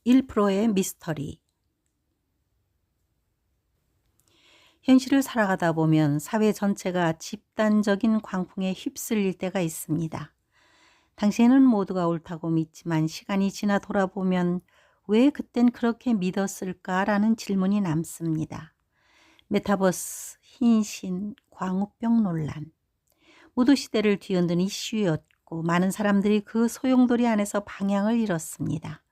1%의 미스터리. 현실을 살아가다 보면 사회 전체가 집단적인 광풍에 휩쓸릴 때가 있습니다. 당시에는 모두가 옳다고 믿지만 시간이 지나 돌아보면 왜 그땐 그렇게 믿었을까라는 질문이 남습니다. 메타버스, 흰신, 광우병 논란. 모두 시대를 뒤흔든 이슈였고 많은 사람들이 그 소용돌이 안에서 방향을 잃었습니다.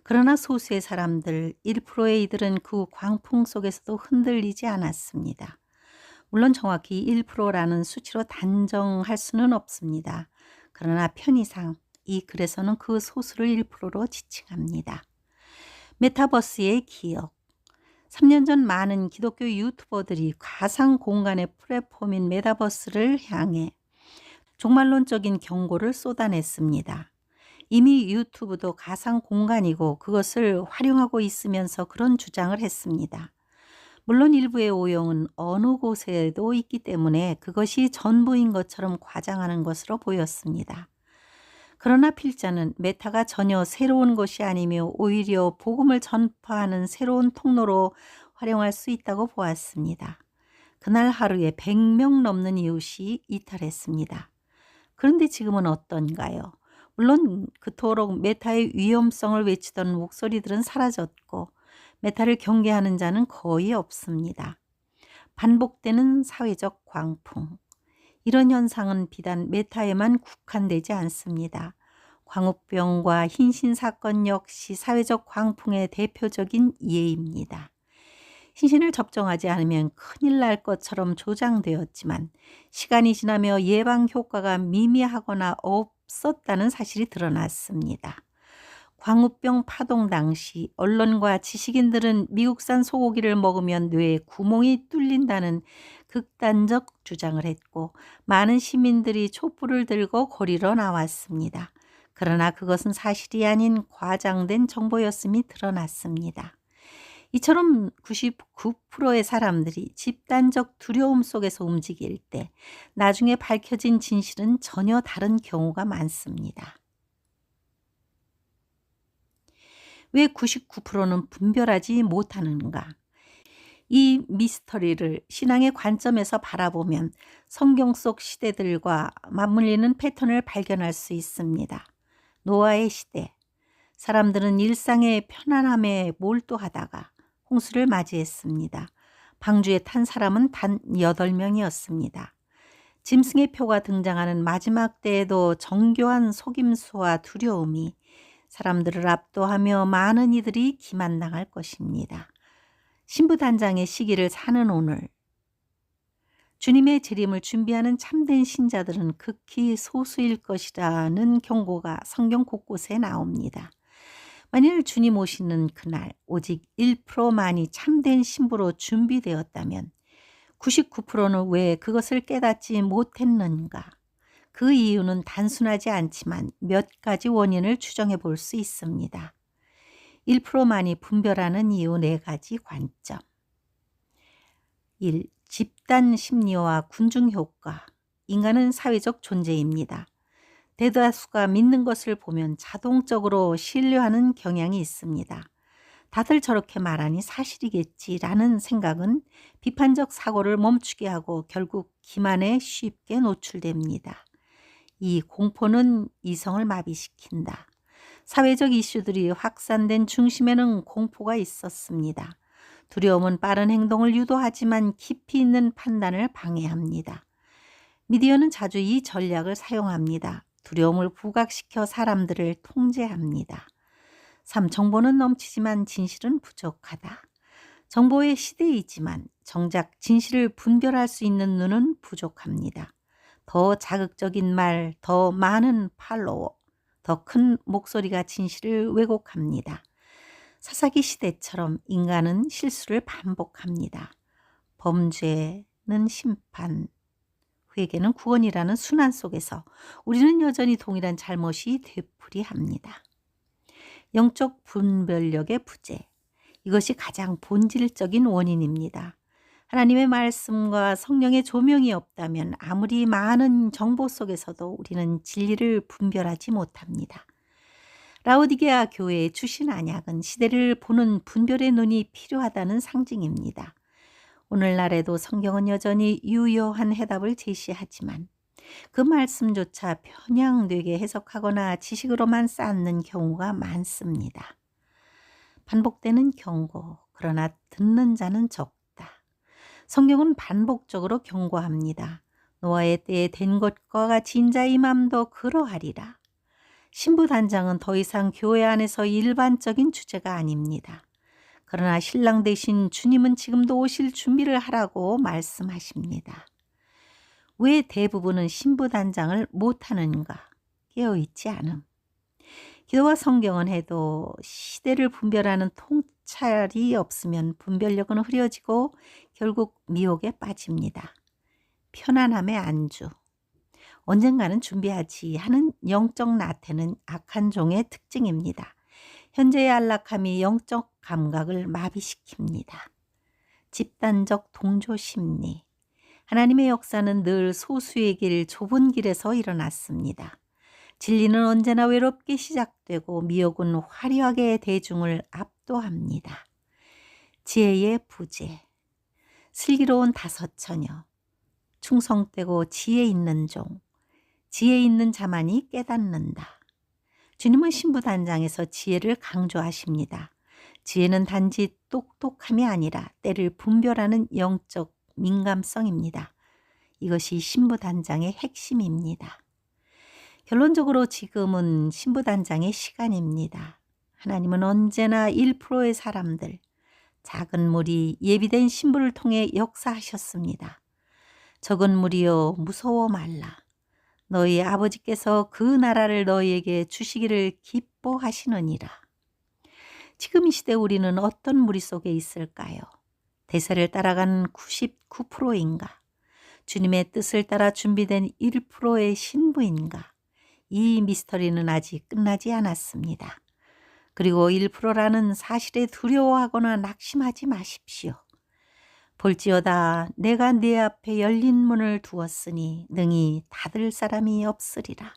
그러나 소수의 사람들, 1%의 이들은 그 광풍 속에서도 흔들리지 않았습니다. 물론 정확히 1%라는 수치로 단정할 수는 없습니다. 그러나 편의상 이 글에서는 그 소수를 1%로 지칭합니다. 메타버스의 기억. 3년 전 많은 기독교 유튜버들이 가상 공간의 플랫폼인 메타버스를 향해 종말론적인 경고를 쏟아냈습니다. 이미 유튜브도 가상 공간이고 그것을 활용하고 있으면서 그런 주장을 했습니다. 물론 일부의 오용은 어느 곳에도 있기 때문에 그것이 전부인 것처럼 과장하는 것으로 보였습니다. 그러나 필자는 메타가 전혀 새로운 것이 아니며 오히려 복음을 전파하는 새로운 통로로 활용할 수 있다고 보았습니다. 그날 하루에 100명 넘는 이웃이 이탈했습니다. 그런데 지금은 어떤가요? 물론 그토록 메타의 위험성을 외치던 목소리들은 사라졌고 메타를 경계하는 자는 거의 없습니다. 반복되는 사회적 광풍. 이런 현상은 비단 메타에만 국한되지 않습니다. 광우병과 흰신 사건 역시 사회적 광풍의 대표적인 예입니다. 흰신을 접종하지 않으면 큰일 날 것처럼 조장되었지만 시간이 지나며 예방 효과가 미미하거나 없었다는 사실이 드러났습니다. 광우병 파동 당시 언론과 지식인들은 미국산 소고기를 먹으면 뇌에 구멍이 뚫린다는 극단적 주장을 했고 많은 시민들이 촛불을 들고 거리로 나왔습니다. 그러나 그것은 사실이 아닌 과장된 정보였음이 드러났습니다. 이처럼 99%의 사람들이 집단적 두려움 속에서 움직일 때 나중에 밝혀진 진실은 전혀 다른 경우가 많습니다. 왜 99%는 분별하지 못하는가? 이 미스터리를 신앙의 관점에서 바라보면 성경 속 시대들과 맞물리는 패턴을 발견할 수 있습니다. 노아의 시대. 사람들은 일상의 편안함에 몰두하다가 홍수를 맞이했습니다. 방주에 탄 사람은 단 8명이었습니다. 짐승의 표가 등장하는 마지막 때에도 정교한 속임수와 두려움이 사람들을 압도하며 많은 이들이 기만당할 것입니다. 신부단장의 시기를 사는 오늘, 주님의 재림을 준비하는 참된 신자들은 극히 소수일 것이라는 경고가 성경 곳곳에 나옵니다. 만일 주님 오시는 그날 오직 1%만이 참된 신부로 준비되었다면 99%는 왜 그것을 깨닫지 못했는가? 그 이유는 단순하지 않지만 몇 가지 원인을 추정해 볼 수 있습니다. 1%만이 분별하는 이유 4가지 관점. 1. 집단 심리와 군중 효과. 인간은 사회적 존재입니다. 대다수가 믿는 것을 보면 자동적으로 신뢰하는 경향이 있습니다. 다들 저렇게 말하니 사실이겠지라는 생각은 비판적 사고를 멈추게 하고 결국 기만에 쉽게 노출됩니다. 이 공포는 이성을 마비시킨다. 사회적 이슈들이 확산된 중심에는 공포가 있었습니다. 두려움은 빠른 행동을 유도하지만 깊이 있는 판단을 방해합니다. 미디어는 자주 이 전략을 사용합니다. 두려움을 부각시켜 사람들을 통제합니다. 3. 정보는 넘치지만 진실은 부족하다. 정보의 시대이지만 정작 진실을 분별할 수 있는 눈은 부족합니다. 더 자극적인 말, 더 많은 팔로워, 더 큰 목소리가 진실을 왜곡합니다. 사사기 시대처럼 인간은 실수를 반복합니다. 범죄는 심판, 회개는 구원이라는 순환 속에서 우리는 여전히 동일한 잘못이 되풀이합니다. 영적 분별력의 부재, 이것이 가장 본질적인 원인입니다. 하나님의 말씀과 성령의 조명이 없다면 아무리 많은 정보 속에서도 우리는 진리를 분별하지 못합니다. 라오디게아 교회에 주신 언약은 시대를 보는 분별의 눈이 필요하다는 상징입니다. 오늘날에도 성경은 여전히 유효한 해답을 제시하지만 그 말씀조차 편향되게 해석하거나 지식으로만 쌓는 경우가 많습니다. 반복되는 경고, 그러나 듣는 자는 적다. 성경은 반복적으로 경고합니다. 노아의 때에 된 것과 같이 인자의 임함도 그러하리라. 신부단장은 더 이상 교회 안에서 일반적인 주제가 아닙니다. 그러나 신랑 대신 주님은 지금도 오실 준비를 하라고 말씀하십니다. 왜 대부분은 신부단장을 못하는가? 깨어있지 않음. 기도와 성경은 해도 시대를 분별하는 통찰이 없으면 분별력은 흐려지고 결국 미혹에 빠집니다. 편안함의 안주. 언젠가는 준비하지 하는 영적 나태는 악한 종의 특징입니다. 현재의 안락함이 영적 감각을 마비시킵니다. 집단적 동조 심리. 하나님의 역사는 늘 소수의 길, 좁은 길에서 일어났습니다. 진리는 언제나 외롭게 시작되고 미혹은 화려하게 대중을 압도합니다. 지혜의 부재. 슬기로운 다섯 처녀. 충성되고 지혜 있는 종. 지혜 있는 자만이 깨닫는다. 주님은 신부단장에서 지혜를 강조하십니다. 지혜는 단지 똑똑함이 아니라 때를 분별하는 영적 민감성입니다. 이것이 신부단장의 핵심입니다. 결론적으로 지금은 신부단장의 시간입니다. 하나님은 언제나 1%의 사람들, 작은 무리, 예비된 신부를 통해 역사하셨습니다. 적은 무리여 무서워 말라. 너희 아버지께서 그 나라를 너희에게 주시기를 기뻐하시느니라. 지금 이 시대 우리는 어떤 무리 속에 있을까요? 대세를 따라간 99%인가? 주님의 뜻을 따라 준비된 1%의 신부인가? 이 미스터리는 아직 끝나지 않았습니다. 그리고 1%라는 사실에 두려워하거나 낙심하지 마십시오. 볼지어다 내가 네 앞에 열린 문을 두었으니 능히 닫을 사람이 없으리라.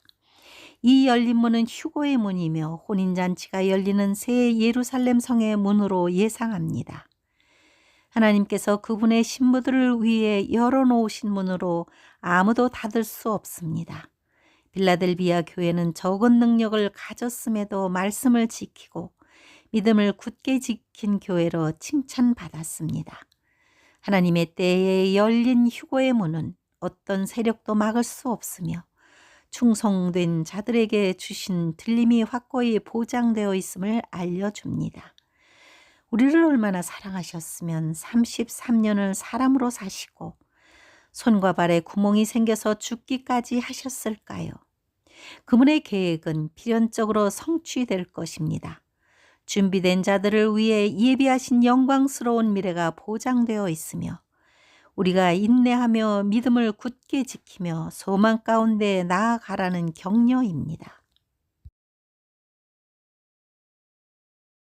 이 열린 문은 휴거의 문이며 혼인잔치가 열리는 새 예루살렘 성의 문으로 예상합니다. 하나님께서 그분의 신부들을 위해 열어놓으신 문으로 아무도 닫을 수 없습니다. 빌라델비아 교회는 적은 능력을 가졌음에도 말씀을 지키고 믿음을 굳게 지킨 교회로 칭찬받았습니다. 하나님의 때에 열린 휴거의 문은 어떤 세력도 막을 수 없으며 충성된 자들에게 주신 들림이 확고히 보장되어 있음을 알려줍니다. 우리를 얼마나 사랑하셨으면 33년을 사람으로 사시고 손과 발에 구멍이 생겨서 죽기까지 하셨을까요? 그분의 계획은 필연적으로 성취될 것입니다. 준비된 자들을 위해 예비하신 영광스러운 미래가 보장되어 있으며 우리가 인내하며 믿음을 굳게 지키며 소망 가운데 나아가라는 격려입니다.